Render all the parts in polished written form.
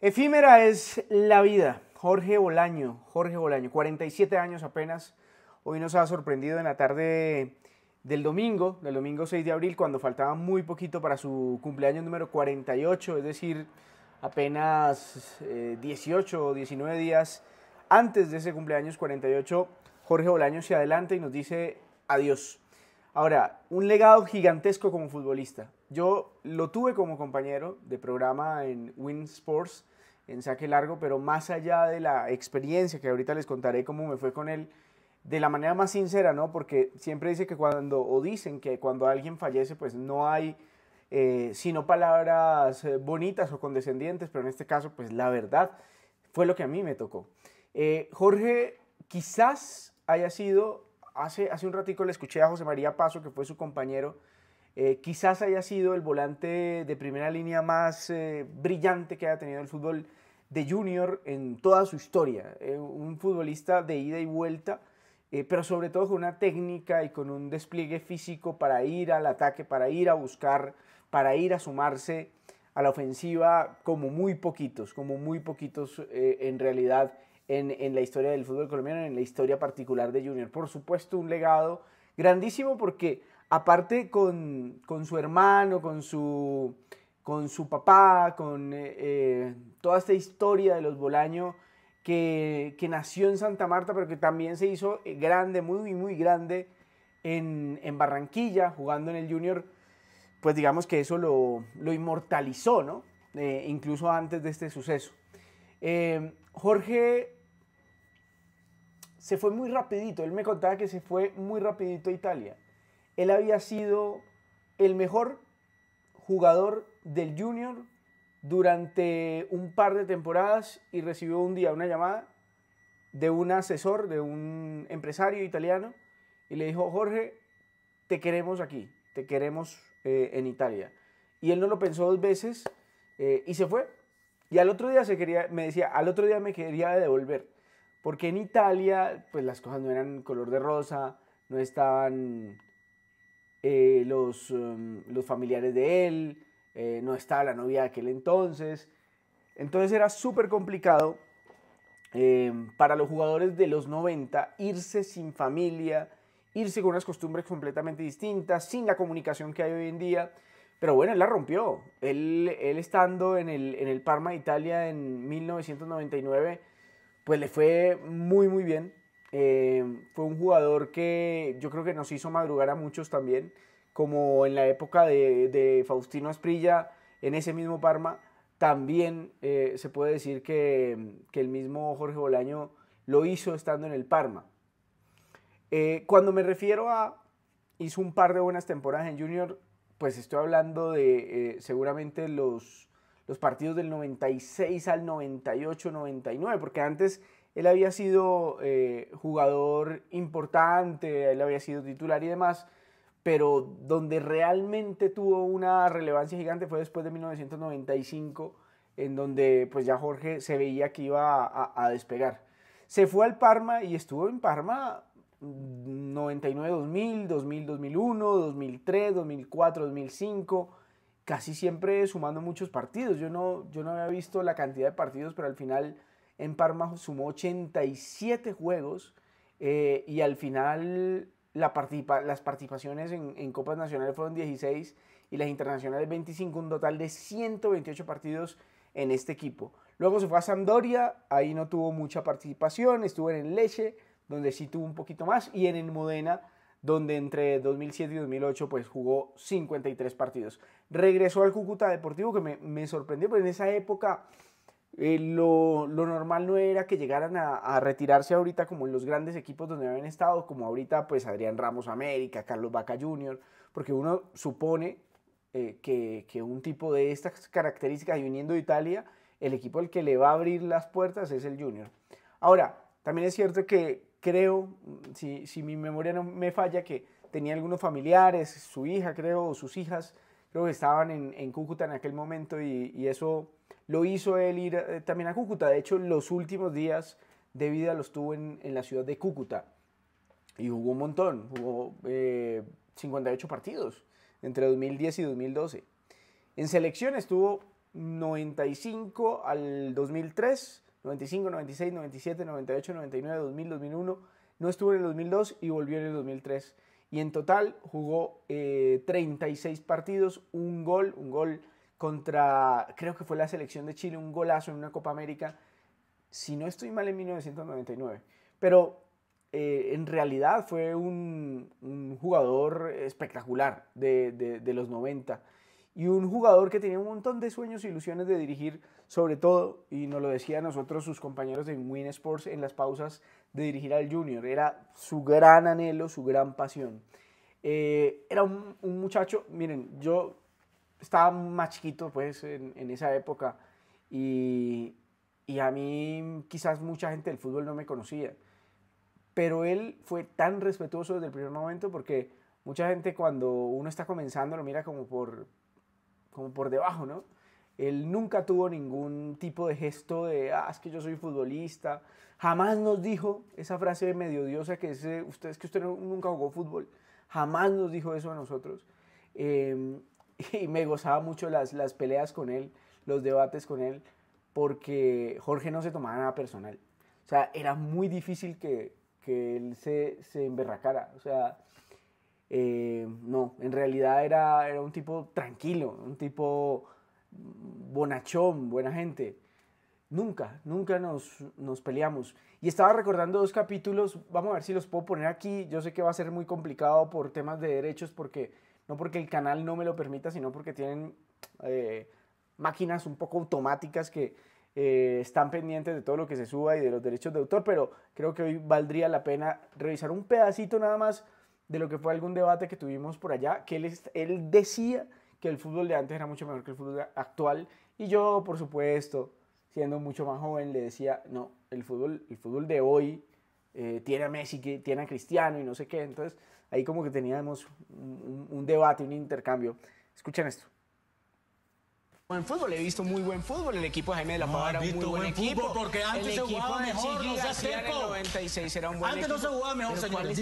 Efímera es la vida. Jorge Bolaño, 47 años apenas. Hoy nos ha sorprendido en la tarde del domingo 6 de abril, cuando faltaba muy poquito para su cumpleaños número 48, es decir, apenas 18 o 19 días antes de ese cumpleaños 48, Jorge Bolaño se adelanta y nos dice adiós. Ahora, un legado gigantesco como futbolista. Yo lo tuve como compañero de programa en Win Sports, en saque largo, pero más allá de la experiencia, que ahorita les contaré cómo me fue con él, de la manera más sincera, ¿no? Porque siempre dice que dicen que cuando alguien fallece, pues no hay sino palabras bonitas o condescendientes, pero en este caso, pues la verdad fue lo que a mí me tocó. Jorge quizás haya sido, hace un ratico le escuché a José María Paso, que fue su compañero, quizás haya sido el volante de primera línea más brillante que haya tenido el fútbol de Junior en toda su historia. Un futbolista de ida y vuelta, pero sobre todo con una técnica y con un despliegue físico para ir al ataque, para ir a buscar, para ir a sumarse a la ofensiva como muy poquitos en realidad en la historia del fútbol colombiano, en la historia particular de Junior. Por supuesto, un legado grandísimo porque aparte con su hermano, con su papá, con toda esta historia de los Bolaño que nació en Santa Marta, pero que también se hizo grande, muy grande en Barranquilla, jugando en el Junior, pues digamos que eso lo inmortalizó, ¿no? Incluso antes de este suceso. Jorge se fue muy rapidito, él me contaba que se fue muy rapidito a Italia. Él había sido el mejor jugador del Junior durante un par de temporadas y recibió un día una llamada de un asesor, de un empresario italiano, y le dijo: Jorge, te queremos aquí, te queremos en Italia. Y él no lo pensó dos veces y se fue. Y al otro día me decía, al otro día me quería devolver, porque en Italia pues las cosas no eran color de rosa, no estaban los familiares de él, no estaba la novia de aquel entonces. Entonces era súper complicado para los jugadores de los 90 irse sin familia, irse con unas costumbres completamente distintas, sin la comunicación que hay hoy en día. Pero bueno, él la rompió. Él estando en el Parma de Italia en 1999, pues le fue muy bien. Fue un jugador que yo creo que nos hizo madrugar a muchos también, como en la época de Faustino Asprilla en ese mismo Parma. También se puede decir que el mismo Jorge Bolaño lo hizo estando en el Parma. Cuando me refiero a hizo un par de buenas temporadas en Junior, pues estoy hablando de seguramente los partidos del 96 al 98, 99, porque antes él había sido jugador importante, él había sido titular y demás, pero donde realmente tuvo una relevancia gigante fue después de 1995, en donde pues ya Jorge se veía que iba a despegar. Se fue al Parma y estuvo en Parma 99, 2000, 2000, 2001, 2003, 2004, 2005, casi siempre sumando muchos partidos. Yo no había visto la cantidad de partidos, pero al final en Parma sumó 87 juegos y al final las participaciones en Copas Nacionales fueron 16 y las internacionales 25, un total de 128 partidos en este equipo. Luego se fue a Sampdoria, ahí no tuvo mucha participación, estuvo en el Lecce, donde sí tuvo un poquito más, y en el Modena, donde entre 2007 y 2008 pues jugó 53 partidos. Regresó al Cúcuta Deportivo, que me sorprendió, pero en esa época lo normal no era que llegaran a retirarse ahorita como en los grandes equipos donde habían estado, como ahorita pues Adrián Ramos América, Carlos Vaca Jr., porque uno supone que un tipo de estas características, y viniendo de Italia, el equipo al que le va a abrir las puertas es el Junior. Ahora, también es cierto que creo, si mi memoria no me falla, que tenía algunos familiares, su hija creo, o sus hijas, creo que estaban en Cúcuta en aquel momento y eso lo hizo él ir también a Cúcuta. De hecho, los últimos días de vida los tuvo en la ciudad de Cúcuta y jugó un montón, jugó 58 partidos entre 2010 y 2012. En selección estuvo 95 al 2003, 95, 96, 97, 98, 99, 2000, 2001, no estuvo en el 2002 y volvió en el 2003. Y en total jugó 36 partidos, un gol contra, creo que fue la selección de Chile, un golazo en una Copa América, si no estoy mal, en 1999. Pero en realidad fue un jugador espectacular de los 90 y un jugador que tenía un montón de sueños e ilusiones de dirigir, sobre todo, y nos lo decían nosotros sus compañeros de Win Sports en las pausas, de dirigir al Junior. Era su gran anhelo, su gran pasión. Era un muchacho, miren, yo estaba más chiquito pues en esa época y a mí quizás mucha gente del fútbol no me conocía, pero él fue tan respetuoso desde el primer momento, porque mucha gente cuando uno está comenzando lo mira como por debajo, ¿no? Él nunca tuvo ningún tipo de gesto de, es que yo soy futbolista. Jamás nos dijo esa frase medio odiosa que es usted nunca jugó fútbol. Jamás nos dijo eso a nosotros. Y me gozaba mucho las peleas con él, los debates con él, porque Jorge no se tomaba nada personal. O sea, era muy difícil que él se emberracara. O sea, no, en realidad era un tipo tranquilo, un tipo bonachón, buena gente. Nunca nos peleamos. Y estaba recordando 2 capítulos, vamos a ver si los puedo poner aquí. Yo sé que va a ser muy complicado por temas de derechos, no porque el canal no me lo permita, sino porque tienen máquinas un poco automáticas que están pendientes de todo lo que se suba y de los derechos de autor, pero creo que hoy valdría la pena revisar un pedacito nada más de lo que fue algún debate que tuvimos por allá, que él decía que el fútbol de antes era mucho mejor que el fútbol actual, y yo, por supuesto, siendo mucho más joven, le decía, no, el fútbol de hoy tiene a Messi, que tiene a Cristiano y no sé qué. Entonces ahí como que teníamos un debate, un intercambio. Escuchen esto. Buen fútbol, he visto muy buen fútbol. El equipo de Jaime de la Pava era un muy buen equipo. Porque antes se jugaba mejor, no seas terco. En el 96 era un buen equipo. Antes no se jugaba mejor, señores.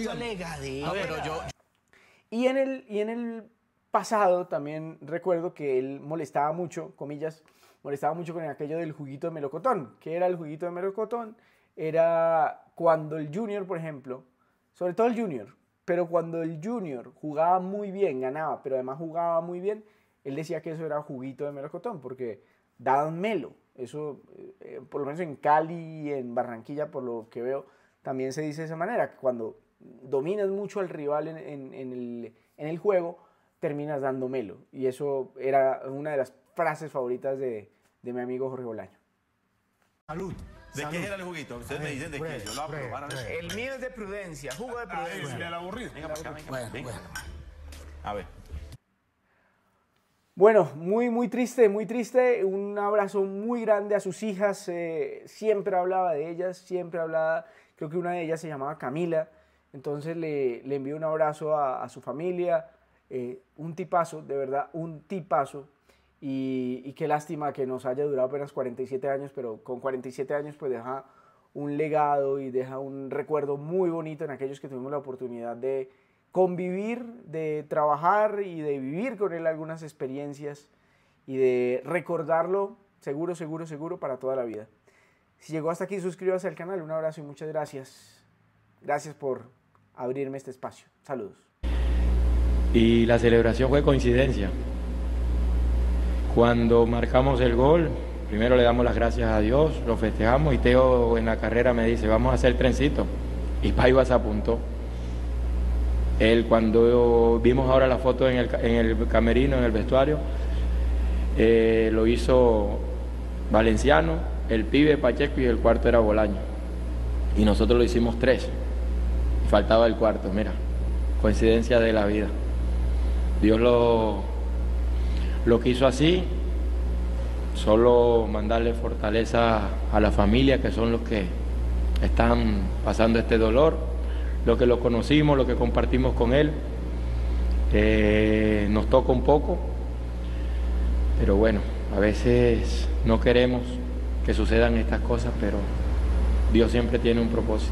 Y en el pasado también recuerdo que él molestaba mucho, comillas, molestaba mucho con aquello del juguito de melocotón. ¿Qué era el juguito de melocotón? Era cuando el Junior, por ejemplo, sobre todo el Junior, pero cuando el Junior jugaba muy bien, ganaba, pero además jugaba muy bien, él decía que eso era juguito de melocotón, porque daban melo. Eso, por lo menos en Cali y en Barranquilla, por lo que veo, también se dice de esa manera, que cuando dominas mucho al rival en el juego, terminas dando melo. Y eso era una de las frases favoritas de mi amigo Jorge Bolaño. Salud. ¿De qué era el juguito? Ustedes me dicen de qué. Yo lo voy a probar. El mío es de Prudencia, jugo de Prudencia. El aburrido. Venga para acá, venga. A ver. Bueno, muy triste, muy triste. Un abrazo muy grande a sus hijas. Siempre hablaba de ellas, siempre hablaba. Creo que una de ellas se llamaba Camila. Entonces le envío un abrazo a su familia. Un tipazo, de verdad, un tipazo. Y qué lástima que nos haya durado apenas 47 años, pero con 47 años pues deja un legado y deja un recuerdo muy bonito en aquellos que tuvimos la oportunidad de convivir, de trabajar y de vivir con él algunas experiencias y de recordarlo seguro para toda la vida. Si llegó hasta aquí, suscríbase al canal, un abrazo y muchas gracias. Gracias por abrirme este espacio. Saludos. Y la celebración fue coincidencia. Cuando marcamos el gol, primero le damos las gracias a Dios, lo festejamos y Teo en la carrera me dice, vamos a hacer trencito. Y Paivas apuntó. Él, cuando vimos ahora la foto en el camerino, en el vestuario, lo hizo Valenciano, el pibe Pacheco y el cuarto era Bolaño. Y nosotros lo hicimos 3. Y faltaba el cuarto, mira, coincidencia de la vida. Dios lo quiso así, solo mandarle fortaleza a la familia, que son los que están pasando este dolor, los que lo conocimos, los que compartimos con él. Nos toca un poco, pero bueno, a veces no queremos que sucedan estas cosas, pero Dios siempre tiene un propósito.